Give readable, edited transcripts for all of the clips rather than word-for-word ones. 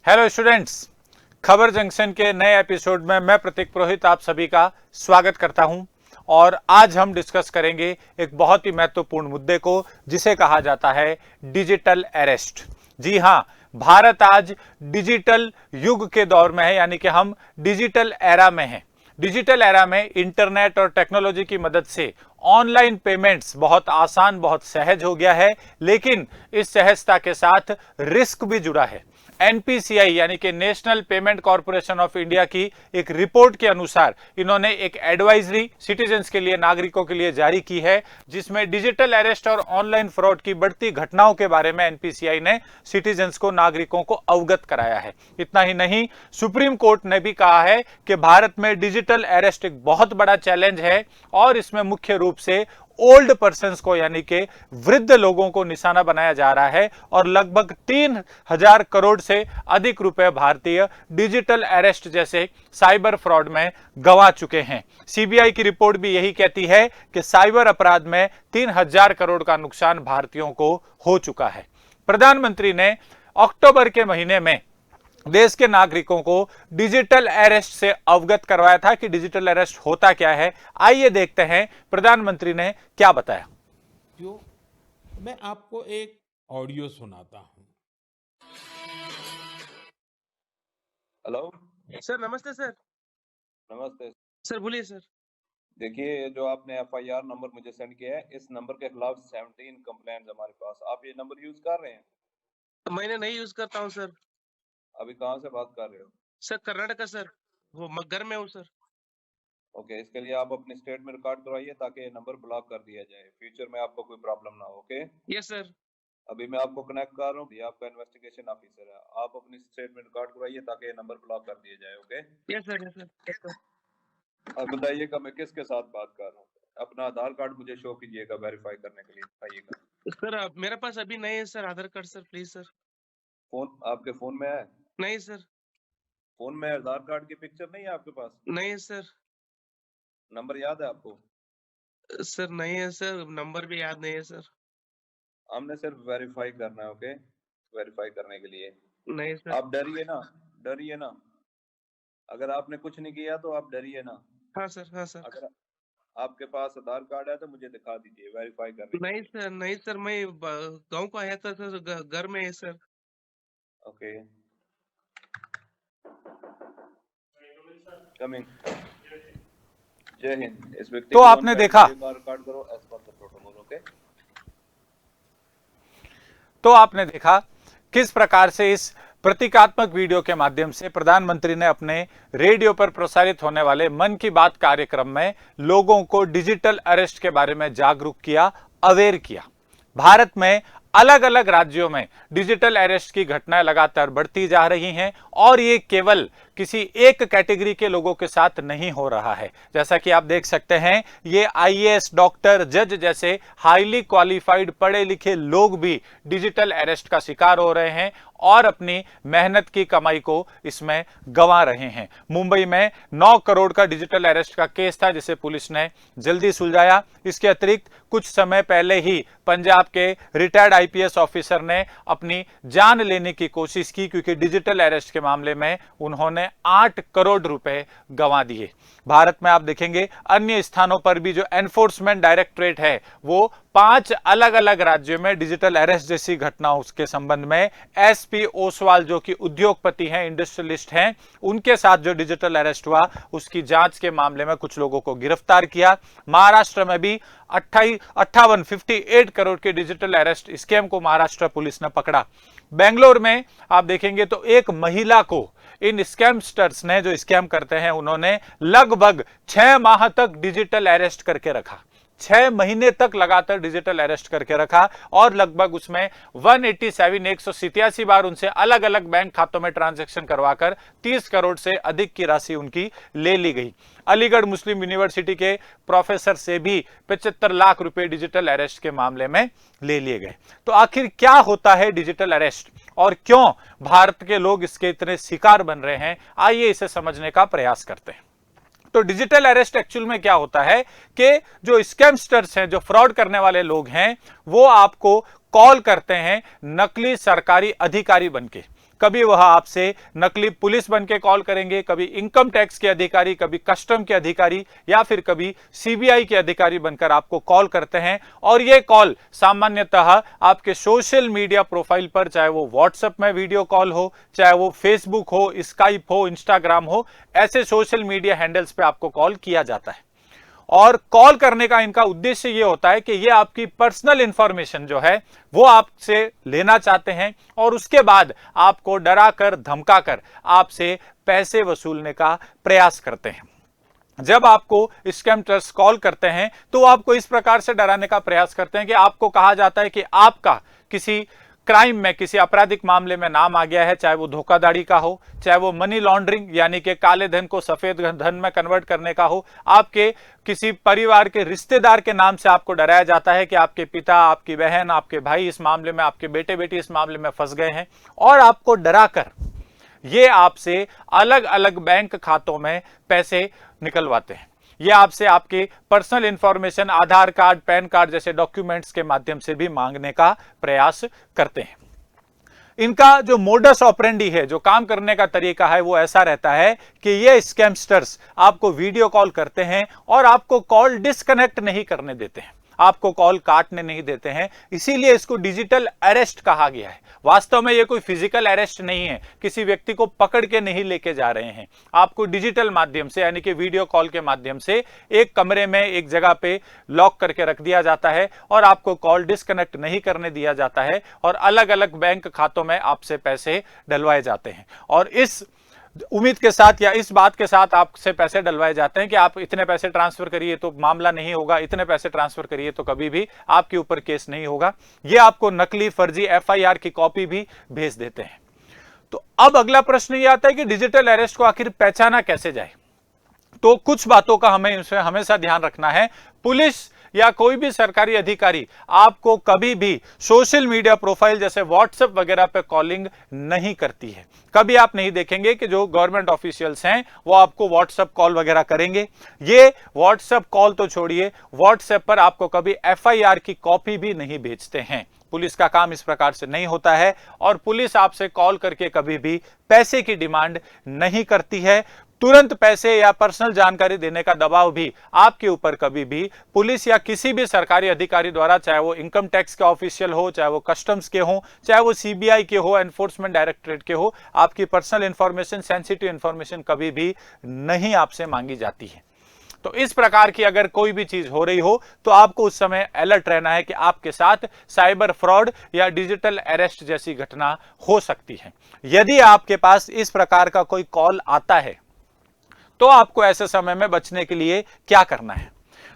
Hello students, खबर junction के नए एपिसोड में मैं प्रतीक पुरोहित आप सभी का स्वागत करता हूं और आज हम डिस्कस करेंगे एक बहुत ही महत्वपूर्ण मुद्दे को जिसे कहा जाता है डिजिटल अरेस्ट। जी हां, भारत आज डिजिटल युग के दौर में है, यानी कि हम डिजिटल एरा में हैं। डिजिटल एरा में इंटरनेट और टेक्नोलॉजी की मदद से ऑनलाइन पेमेंट्स बहुत आसान, बहुत सहज हो गया है, लेकिन इस सहजता के साथ रिस्क भी जुड़ा है। एनपीसीआई यानी कि national payment corporation of India की एक रिपोर्ट के अनुसार इन्होंने एक एडवाइजरी सिटीजन्स के लिए, नागरिकों के लिए जारी की है, जिसमें डिजिटल अरेस्ट और ऑनलाइन फ्रॉड की बढ़ती घटनाओं के बारे में एनपीसीआई ने सिटीजन्स को, नागरिकों को अवगत कराया है। इतना ही नहीं, सुप्रीम कोर्ट ने भी कहा है कि भारत में डिजिटल अरेस्ट एक बहुत बड़ा चैलेंज है और इसमें मुख्य रूप से ओल्ड पर्सन्स को यानी कि वृद्ध लोगों को निशाना बनाया जा रहा है और लगभग 3000 करोड़ से अधिक रुपए भारतीय डिजिटल अरेस्ट जैसे साइबर फ्रॉड में गंवा चुके हैं। सीबीआई की रिपोर्ट भी यही कहती है कि साइबर अपराध में 3000 करोड़ का नुकसान भारतीयों को हो चुका है। प्रधानमंत्री ने अक्टूबर के महीने में देश के नागरिकों को डिजिटल अरेस्ट से अवगत करवाया था कि डिजिटल अरेस्ट होता क्या है। आइए देखते हैं प्रधानमंत्री ने क्या बताया। जो मैं आपको एक ऑडियो सुनाता हूं। हेलो सर नमस्ते सर। नमस्ते सर बोलिए सर। देखिए, जो आपने एफआईआर नंबर मुझे सेंड किया है, इस नंबर के खिलाफ 17 कंप्लेंट्स हमारे पास। आप ये नंबर यूज कर रहे हैं? मैंने नहीं यूज करता हूँ सर। अभी कहाँ से बात कर रहे हो? सर कर्नाटका सर, वो घर में हूँ सर। ओके, इसके लिए आप अपनी स्टेट में रिकॉर्ड करवाइए ताकि ये नंबर ब्लॉक कर दिया जाए, फ्यूचर में आपको कोई प्रॉब्लम ना हो। Okay, yes sir. अभी मैं आपको कनेक्ट कर रहा हूँ, ये आपका इन्वेस्टिगेशन ऑफिसर है। आप अपनी स्टेट में रिकॉर्ड करवाइए ताकि ये नंबर ब्लॉक कर दिया जाए। Okay, yes sir, yes sir, yes sir. अब बताइएगा मैं किसके साथ बात कर रहा हूँ। अपना आधार कार्ड मुझे शो कीजिएगा वेरीफाई करने के लिए, बताइएगा। सर मेरे पास अभी नहीं है sir Aadhaar card sir, please sir. Phone आपके फोन में है? नहीं सर। फोन में आधार कार्ड की पिक्चर नहीं है आपके पास? नहीं है सर। नंबर याद है आपको? सर नहीं है सर, नंबर भी याद नहीं है सर। हमने सिर्फ वेरीफाई करना है। ओके, वेरीफाई करने के लिए नहीं सर। आप डरिए ना, डरिए ना। अगर आपने कुछ नहीं किया तो आप डरिए ना। हाँ सर, हाँ सर। अगर आपके पास आधार कार्ड है तो मुझे दिखा दीजिए वेरीफाई करने के नहीं लिए। सर, नहीं सर, मैं गांव को आया था सर, घर में है सर। Okay, coming. जय हिंद। इस व्यक्ति तो आपने देखा रिकॉर्ड करो as per the protocol. Okay, तो आपने देखा किस प्रकार से इस प्रतीकात्मक वीडियो के माध्यम से प्रधानमंत्री ने अपने रेडियो पर प्रसारित होने वाले मन की बात कार्यक्रम में लोगों को डिजिटल अरेस्ट के बारे में जागरूक किया, अवेयर किया। भारत में अलग अलग राज्यों में डिजिटल अरेस्ट की घटनाएं लगातार बढ़ती जा रही हैं और ये केवल किसी एक कैटेगरी के लोगों के साथ नहीं हो रहा है। जैसा कि आप देख सकते हैं, ये आईएएस, डॉक्टर, जज जैसे हाईली क्वालिफाइड पढ़े लिखे लोग भी डिजिटल अरेस्ट का शिकार हो रहे हैं और अपनी मेहनत की कमाई को इसमें गंवा रहे हैं। मुंबई में 9 करोड़ का डिजिटल अरेस्ट का केस था जिसे पुलिस ने जल्दी सुलझाया। इसके अतिरिक्त कुछ समय पहले ही पंजाब के रिटायर्ड आईपीएस ऑफिसर ने अपनी जान लेने की कोशिश की क्योंकि डिजिटल अरेस्ट के मामले में उन्होंने 8 करोड़ रुपए गंवा दिए। भारत में आप देखेंगे अन्य स्थानों पर भी जो एनफोर्समेंट डायरेक्टरेट है वो 5 अलग अलग राज्यों में डिजिटल अरेस्ट जैसी घटनाओं के संबंध में एसपी ओसवाल जो कि उद्योगपति हैं, इंडस्ट्रियलिस्ट हैं, उनके साथ जो डिजिटल अरेस्ट हुआ उसकी जांच के मामले में कुछ लोगों को गिरफ्तार किया। महाराष्ट्र में भी 58 करोड़ के डिजिटल अरेस्ट स्कैम को महाराष्ट्र पुलिस ने पकड़ा। बेंगलोर में आप देखेंगे तो एक महिला को इन स्कैमस्टर्स ने, जो स्कैम करते हैं, उन्होंने लगभग 6 माह तक डिजिटल अरेस्ट करके रखा। 6 महीने तक लगातार डिजिटल अरेस्ट करके रखा और लगभग उसमें 187 बार उनसे अलग अलग बैंक खातों में ट्रांजैक्शन करवाकर 30 करोड़ से अधिक की राशि उनकी ले ली गई। अलीगढ़ मुस्लिम यूनिवर्सिटी के प्रोफेसर से भी 75 लाख रुपए डिजिटल अरेस्ट के मामले में ले लिए गए। तो आखिर क्या होता है डिजिटल अरेस्ट और क्यों भारत के लोग इसके इतने शिकार बन रहे हैं, आइए इसे समझने का प्रयास करते हैं। तो डिजिटल अरेस्ट एक्चुअल में क्या होता है कि जो स्कैमस्टर्स हैं, जो फ्रॉड करने वाले लोग हैं, वो आपको कॉल करते हैं नकली सरकारी अधिकारी बनके। कभी वह आपसे नकली पुलिस बन के कॉल करेंगे, कभी इनकम टैक्स के अधिकारी, कभी कस्टम के अधिकारी या फिर कभी सीबीआई के अधिकारी बनकर आपको कॉल करते हैं। और ये कॉल सामान्यतः आपके सोशल मीडिया प्रोफाइल पर, चाहे वो व्हाट्सएप में वीडियो कॉल हो, चाहे वो फेसबुक हो, स्काइप हो, इंस्टाग्राम हो, ऐसे सोशल मीडिया हैंडल्स पे आपको कॉल किया जाता है। और कॉल करने का इनका उद्देश्य यह होता है कि ये आपकी पर्सनल इंफॉर्मेशन जो है वो आपसे लेना चाहते हैं और उसके बाद आपको डराकर धमकाकर आपसे पैसे वसूलने का प्रयास करते हैं। जब आपको स्कैमर्स कॉल करते हैं तो वो आपको इस प्रकार से डराने का प्रयास करते हैं कि आपको कहा जाता है कि आपका किसी क्राइम में, किसी आपराधिक मामले में नाम आ गया है, चाहे वो धोखाधड़ी का हो, चाहे वो मनी लॉन्ड्रिंग यानी कि काले धन को सफेद धन में कन्वर्ट करने का हो, आपके किसी परिवार के रिश्तेदार के नाम से आपको डराया जाता है कि आपके पिता, आपकी बहन, आपके भाई इस मामले में, आपके बेटे बेटी इस मामले में फंस गए हैं, और आपको डराकर ये आपसे अलग अलग बैंक खातों में पैसे निकलवाते हैं। ये आपसे आपके पर्सनल इंफॉर्मेशन, आधार कार्ड, पैन कार्ड जैसे डॉक्यूमेंट्स के माध्यम से भी मांगने का प्रयास करते हैं। इनका जो मोडस ऑपरेंडी है, जो काम करने का तरीका है, वो ऐसा रहता है कि ये स्कैमस्टर्स आपको वीडियो कॉल करते हैं और आपको कॉल डिस्कनेक्ट नहीं करने देते हैं, आपको कॉल काटने नहीं देते हैं। इसीलिए इसको डिजिटल अरेस्ट कहा गया है। वास्तव में ये कोई फिजिकल अरेस्ट नहीं है, किसी व्यक्ति को पकड़ के नहीं लेके जा रहे हैं, आपको डिजिटल माध्यम से यानी कि वीडियो कॉल के माध्यम से एक कमरे में एक जगह पे लॉक करके रख दिया जाता है और आपको कॉल डिस्कनेक्ट नहीं करने दिया जाता है और अलग अलग बैंक खातों में आपसे पैसे डलवाए जाते हैं। और इस उम्मीद के साथ या इस बात के साथ आपसे पैसे डलवाए जाते हैं कि आप इतने पैसे ट्रांसफर करिए तो मामला नहीं होगा, इतने पैसे ट्रांसफर करिए तो कभी भी आपके ऊपर केस नहीं होगा। ये आपको नकली फर्जी एफआईआर की कॉपी भी भेज देते हैं। तो अब अगला प्रश्न ये आता है कि डिजिटल अरेस्ट को आखिर पहचाना कैसे जाए। तो कुछ बातों का हमें इसमें हमेशा ध्यान रखना है। पुलिस या कोई भी सरकारी अधिकारी आपको कभी भी सोशल मीडिया प्रोफाइल जैसे व्हाट्सएप वगैरह पे कॉलिंग नहीं करती है। कभी आप नहीं देखेंगे कि जो गवर्नमेंट ऑफिशियल्स हैं वो आपको व्हाट्सएप कॉल वगैरह करेंगे। ये व्हाट्सएप कॉल तो छोड़िए, व्हाट्सएप पर आपको कभी एफआईआर की कॉपी भी नहीं भेजते हैं। पुलिस का काम इस प्रकार से नहीं होता है और पुलिस आपसे कॉल करके कभी भी पैसे की डिमांड नहीं करती है। तुरंत पैसे या पर्सनल जानकारी देने का दबाव भी आपके ऊपर कभी भी पुलिस या किसी भी सरकारी अधिकारी द्वारा, चाहे वो इनकम टैक्स के ऑफिशियल हो, चाहे वो कस्टम्स के हो, चाहे वो सीबीआई के हो, एनफोर्समेंट डायरेक्टरेट के हो, आपकी पर्सनल इंफॉर्मेशन, सेंसिटिव इंफॉर्मेशन कभी भी नहीं आपसे मांगी जाती है। तो इस प्रकार की अगर कोई भी चीज हो रही हो तो आपको उस समय अलर्ट रहना है कि आपके साथ साइबर फ्रॉड या डिजिटल अरेस्ट जैसी घटना हो सकती है। यदि आपके पास इस प्रकार का कोई कॉल आता है तो आपको ऐसे समय में बचने के लिए क्या करना है।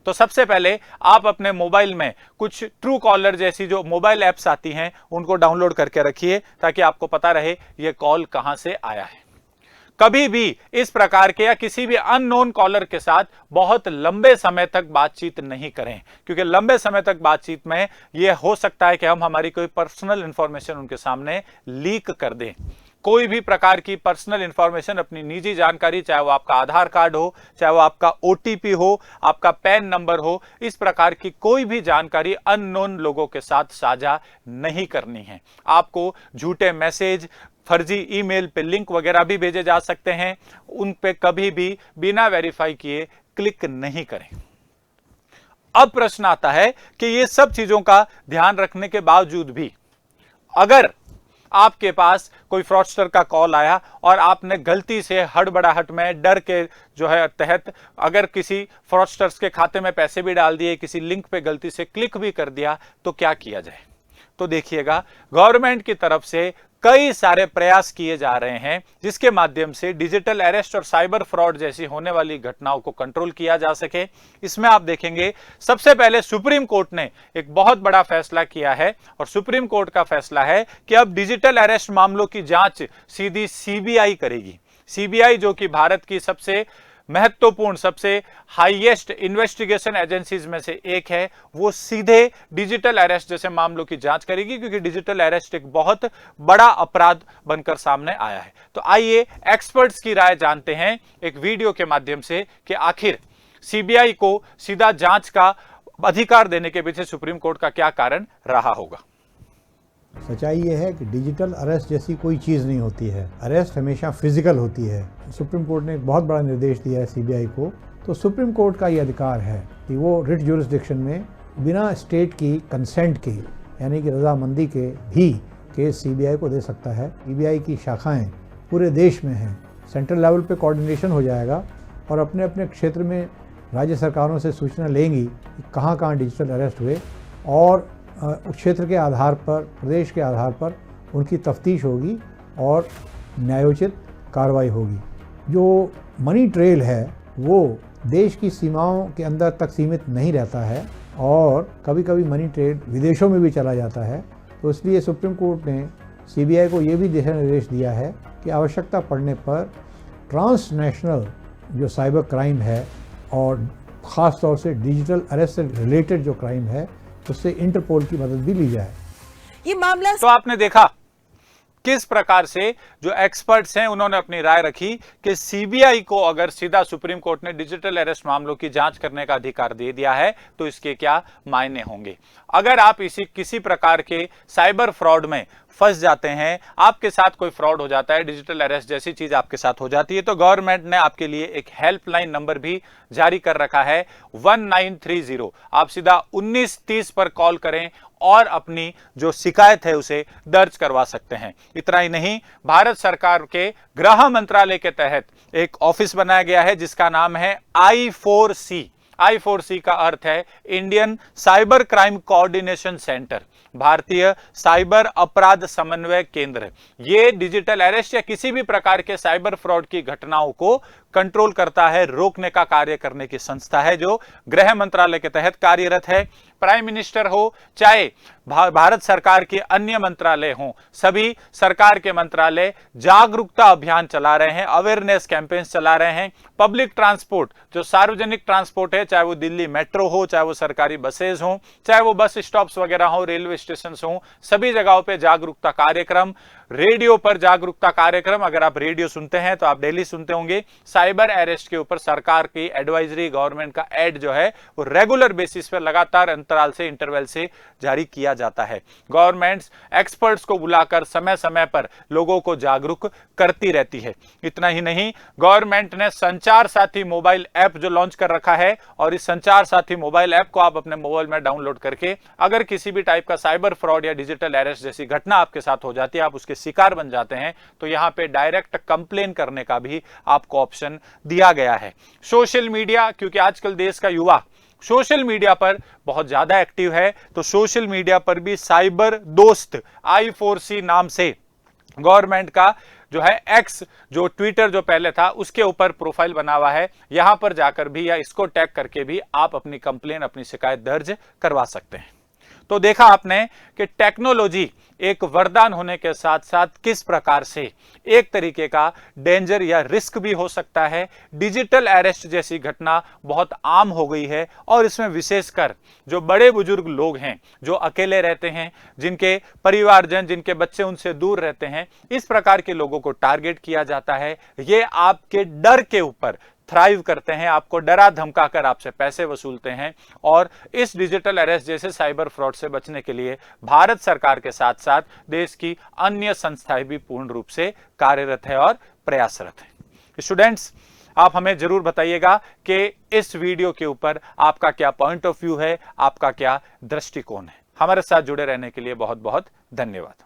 तो सबसे पहले आप अपने मोबाइल में कुछ ट्रू कॉलर जैसी जो मोबाइल ऐप्स आती हैं उनको डाउनलोड करके रखिए ताकि आपको पता रहे यह कॉल कहां से आया है। कभी भी इस प्रकार के या किसी भी अननोन कॉलर के साथ बहुत लंबे समय तक बातचीत नहीं करें, क्योंकि लंबे समय तक बातचीत में यह हो सकता है कि हम हमारी कोई पर्सनल इंफॉर्मेशन उनके सामने लीक कर दें। कोई भी प्रकार की पर्सनल इंफॉर्मेशन, अपनी निजी जानकारी, चाहे वो आपका आधार कार्ड हो, चाहे वो आपका ओटीपी हो, आपका पैन नंबर हो, इस प्रकार की कोई भी जानकारी अननोन लोगों के साथ साझा नहीं करनी है। आपको झूठे मैसेज, फर्जी ईमेल पे लिंक वगैरह भी भेजे जा सकते हैं, उन पे कभी भी बिना वेरीफाई किए क्लिक नहीं करें। अब प्रश्न आता है कि ये सब चीजों का ध्यान रखने के बावजूद भी अगर आपके पास कोई फ्रॉडस्टर का कॉल आया और आपने गलती से हड़बड़ाहट में, डर के जो है तहत, अगर किसी फ्रॉडस्टर्स के खाते में पैसे भी डाल दिए, किसी लिंक पे गलती से क्लिक भी कर दिया, तो क्या किया जाए। तो देखिएगा, गवर्नमेंट की तरफ से कई सारे प्रयास किए जा रहे हैं जिसके माध्यम से डिजिटल अरेस्ट और साइबर फ्रॉड जैसी होने वाली घटनाओं को कंट्रोल किया जा सके। इसमें आप देखेंगे सबसे पहले सुप्रीम कोर्ट ने एक बहुत बड़ा फैसला किया है और सुप्रीम कोर्ट का फैसला है कि अब डिजिटल अरेस्ट मामलों की जांच सीधी सीबीआई करेगी। सीबीआई जो कि भारत की सबसे महत्वपूर्ण, सबसे हाईएस्ट इन्वेस्टिगेशन एजेंसीज में से एक है, वो सीधे डिजिटल अरेस्ट जैसे मामलों की जांच करेगी, क्योंकि डिजिटल अरेस्ट एक बहुत बड़ा अपराध बनकर सामने आया है। तो आइए एक्सपर्ट्स की राय जानते हैं एक वीडियो के माध्यम से कि आखिर सीबीआई को सीधा जांच का अधिकार देने के पीछे सुप्रीम कोर्ट का क्या कारण रहा होगा। सच्चाई ये है कि डिजिटल अरेस्ट जैसी कोई चीज़ नहीं होती है। अरेस्ट हमेशा फिजिकल होती है। सुप्रीम कोर्ट ने एक बहुत बड़ा निर्देश दिया है सीबीआई को, तो सुप्रीम कोर्ट का ये अधिकार है कि वो रिट ज्यूरिसडिक्शन में बिना स्टेट की कंसेंट के, यानी कि रजामंदी के भी केस सीबीआई को दे सकता है। सीबीआई की शाखाएं पूरे देश में हैं। सेंट्रल लेवल पे कोऑर्डिनेशन हो जाएगा और अपने अपने क्षेत्र में राज्य सरकारों से सूचना लेंगी कि कहाँ कहाँ डिजिटल अरेस्ट हुए और क्षेत्र के आधार पर, प्रदेश के आधार पर उनकी तफ्तीश होगी और न्यायोचित कार्रवाई होगी। जो मनी ट्रेल है वो देश की सीमाओं के अंदर तक सीमित नहीं रहता है और कभी कभी मनी ट्रेल विदेशों में भी चला जाता है। तो इसलिए सुप्रीम कोर्ट ने सीबीआई को ये भी दिशा निर्देश दिया है कि आवश्यकता पड़ने पर ट्रांसनेशनल जो साइबर क्राइम है और ख़ास तौर से डिजिटल अरेस्ट से रिलेटेड जो क्राइम है उससे इंटरपोल की मदद भी ली जाए। ये मामला तो आपने देखा किस प्रकार से जो एक्सपर्ट्स हैं उन्होंने अपनी राय रखी कि सीबीआई को अगर सीधा सुप्रीम कोर्ट ने डिजिटल अरेस्ट मामलों की जांच करने का अधिकार दे दिया है तो इसके क्या मायने होंगे। अगर आप किसी प्रकार के साइबर फ्रॉड में फंस जाते हैं, आपके साथ कोई फ्रॉड हो जाता है, डिजिटल अरेस्ट जैसी चीज आपके साथ हो जाती है, तो गवर्नमेंट ने आपके लिए एक हेल्पलाइन नंबर भी जारी कर रखा है 1930। आप सीधा 1930 पर कॉल करें और अपनी जो शिकायत है उसे दर्ज करवा सकते हैं। इतना ही नहीं, भारत सरकार के गृह मंत्रालय के तहत एक ऑफिस बनाया गया है जिसका नाम है I4C। I4C का अर्थ है Indian cyber crime coordination centre, भारतीय साइबर अपराध समन्वय केंद्र। ये डिजिटल अरेस्ट या किसी भी प्रकार के साइबर फ्रॉड की घटनाओं को कंट्रोल करता है, रोकने का कार्य करने की संस्था है जो गृह मंत्रालय के तहत कार्यरत है। प्राइम मिनिस्टर हो चाहे भारत सरकार के अन्य मंत्रालय हों, सभी सरकार के मंत्रालय जागरूकता अभियान चला रहे हैं, अवेयरनेस कैंपेन्स चला रहे हैं। पब्लिक ट्रांसपोर्ट, जो सार्वजनिक ट्रांसपोर्ट है, चाहे वो दिल्ली मेट्रो हो, चाहे वो सरकारी बसेज हो, चाहे वो बस स्टॉप्स वगैरह हो, रेलवे स्टेशन हो, सभी जगहों पे जागरूकता कार्यक्रम, रेडियो पर जागरूकता कार्यक्रम। अगर आप रेडियो सुनते हैं तो आप डेली सुनते होंगे। साइबर अरेस्ट के ऊपर सरकार की एडवाइजरी, गवर्नमेंट का एड जो है वो रेगुलर बेसिस पर लगातार अंतराल से, इंटरवल से जारी किया जाता है। गवर्नमेंट एक्सपर्ट्स को बुलाकर समय समय पर लोगों को जागरूक करती रहती है। इतना ही नहीं, गवर्नमेंट ने संचार साथी मोबाइल ऐप जो लॉन्च कर रखा है और इस संचार साथी मोबाइल ऐप को आप अपने मोबाइल में डाउनलोड करके अगर किसी भी टाइप का साइबर फ्रॉड या डिजिटल अरेस्ट जैसी घटना आपके साथ हो जाती है, आप उसके शिकार बन जाते हैं, तो यहां पे डायरेक्ट कंप्लेन करने का भी आपको ऑप्शन दिया गया है। सोशल मीडिया, क्योंकि आजकल देश का युवा सोशल मीडिया पर बहुत ज्यादा एक्टिव है, तो सोशल मीडिया पर भी साइबर दोस्त I4C नाम से गवर्नमेंट का जो है एक्स, जो ट्विटर जो पहले था उसके ऊपर प्रोफाइल बना हुआ है, यहां पर जाकर भी या इसको टैग करके भी आप अपनी कंप्लेन, अपनी शिकायत दर्ज करवा सकते हैं। तो देखा आपने कि टेक्नोलॉजी एक वरदान होने के साथ साथ किस प्रकार से एक तरीके का डेंजर या रिस्क भी हो सकता है। डिजिटल अरेस्ट जैसी घटना बहुत आम हो गई है और इसमें विशेषकर जो बड़े बुजुर्ग लोग हैं, जो अकेले रहते हैं, जिनके परिवारजन, जिनके बच्चे उनसे दूर रहते हैं, इस प्रकार के लोगों को टारगेट किया जाता है। ये आपके डर के ऊपर थ्राइव करते हैं, आपको डरा धमका कर आपसे पैसे वसूलते हैं। और इस डिजिटल अरेस्ट जैसे साइबर फ्रॉड से बचने के लिए भारत सरकार के साथ साथ देश की अन्य संस्थाएं भी पूर्ण रूप से कार्यरत है और प्रयासरत है। स्टूडेंट्स, आप हमें जरूर बताइएगा कि इस वीडियो के ऊपर आपका क्या पॉइंट ऑफ व्यू है, आपका क्या दृष्टिकोण है। हमारे साथ जुड़े रहने के लिए बहुत बहुत धन्यवाद।